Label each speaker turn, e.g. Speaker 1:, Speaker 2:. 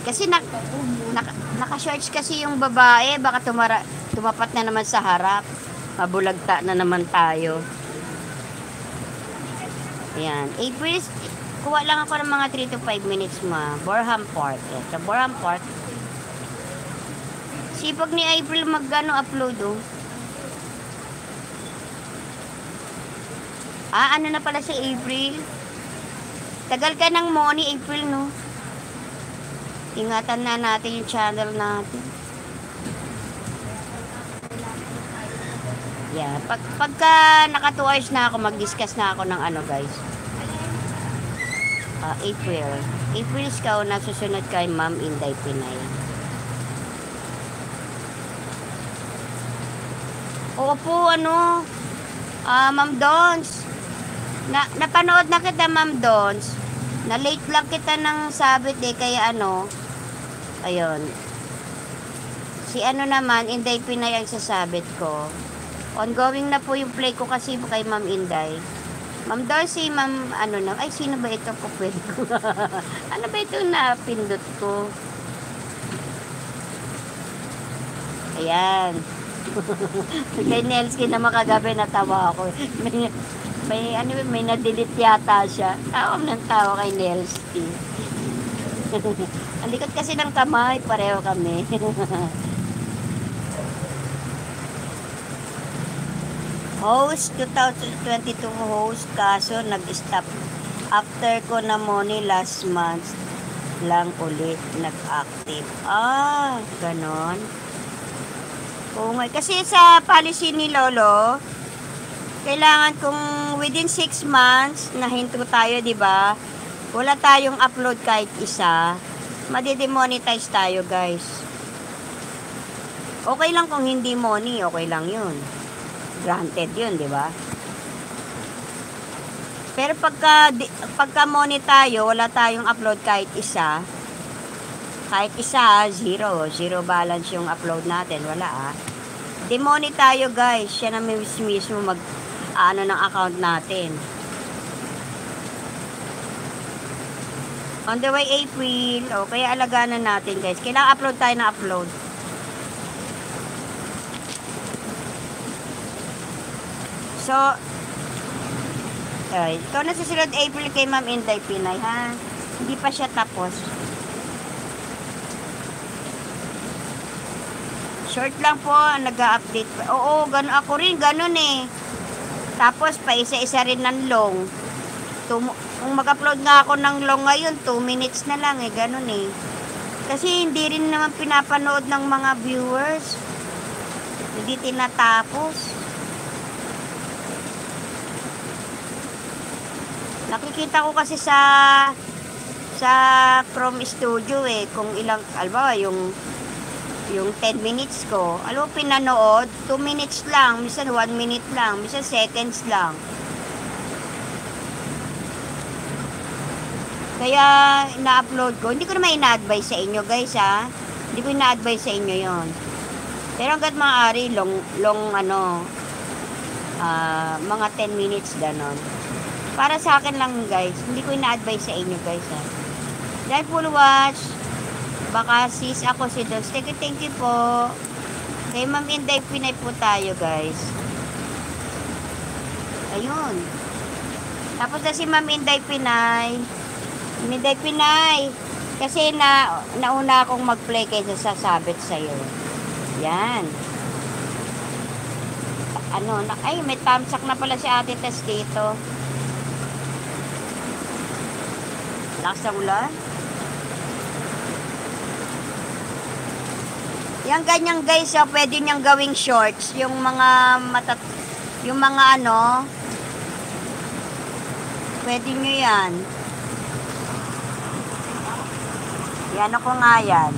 Speaker 1: Kasi naka-shorts kasi yung babae, baka tumapat na naman sa harap. Mabulagta na naman tayo. Ayan. April, kuha lang ako ng mga 3 to 5 minutes Borham Park. Sa Borham Park. Sipag ni April upload oh. Ano na pala si April? Tagal ka ng money, April, no? Ingatan na natin yung channel natin. Yeah, pagka naka 2 hours na ako, mag-discuss na ako ng guys. April. April ikaw na susunod kay Ma'am Inday Pinay. Oo po, Ma'am Dons. Napanood na kita, Ma'am Dons. Na-late lang kita ng sabit kaya ayun. Si naman, Inday Pinay ang sasabit ko. Ongoing na po yung play ko kasi kay Ma'am Inday. Ma'am Dons, si Ma'am, ay, sino ba ito po pwede ko? Ano ba ito na pindot ko? Ayan. Kay Nelsky na makagabi natawa ako. May na-delete yata siya. Tawa ng tawa kay Nelsky. Ang likot kasi ng kamay, pareho kami. Host, 2022 host, kaso nag-stop. After ko na money last month lang ulit nag-active. Ganon. Kasi sa policy ni Lolo, kailangan kung within 6 months, nahinto tayo, di ba? Wala tayong upload kahit isa. Madi-demonetize tayo, guys. Okay lang kung hindi money, okay lang yun. Granted yun, di ba? Pero pagka money tayo, wala tayong upload kahit isa. Kahit isa, zero balance yung upload natin, wala Demoney tayo, guys. Siya na mismo ng account natin. On the way, April. Kaya alagaan na natin, guys. Kailangan upload tayo na upload. So, ito na susunod April kay Ma'am Inday Pinay, ha? Hindi pa siya tapos. Short lang po, nag-update. Oo, ganun ako rin, ganun Tapos, pa isa-isa rin ng long. Kung mag-upload nga ako ng long ngayon, 2 minutes na lang, ganun Kasi hindi rin naman pinapanood ng mga viewers. Hindi tinatapos. Nakikita ko kasi sa Chrome Studio kung ilang, alba yung 10 minutes ko. Alam mo, pinanood, 2 minutes lang, minsan 1 minute lang, minsan seconds lang. Kaya, ina-upload ko. Hindi ko naman ina-advise sa inyo, guys, Hindi ko ina-advise sa inyo yon. Pero hanggat maaari, mga 10 minutes, ganon. Para sa akin lang, guys. Hindi ko ina-advise sa inyo, guys, Dahil full watch, baka sis ako si Dons. Thank you po. Kay Ma'am Inday Pinay po tayo, guys. Ayun. Tapos na si Ma'am Inday Pinay. Inday Pinay. Kasi nauna akong mag-play kaysa sasabit sa'yo. Yan. Ay, may thumbs up na pala si Ate Tess dito. Lakas ng ulan. Yang ganyan, guys, pwede niyang gawing shorts. Yung mga pwede nyo yan. Yan ako nga yan.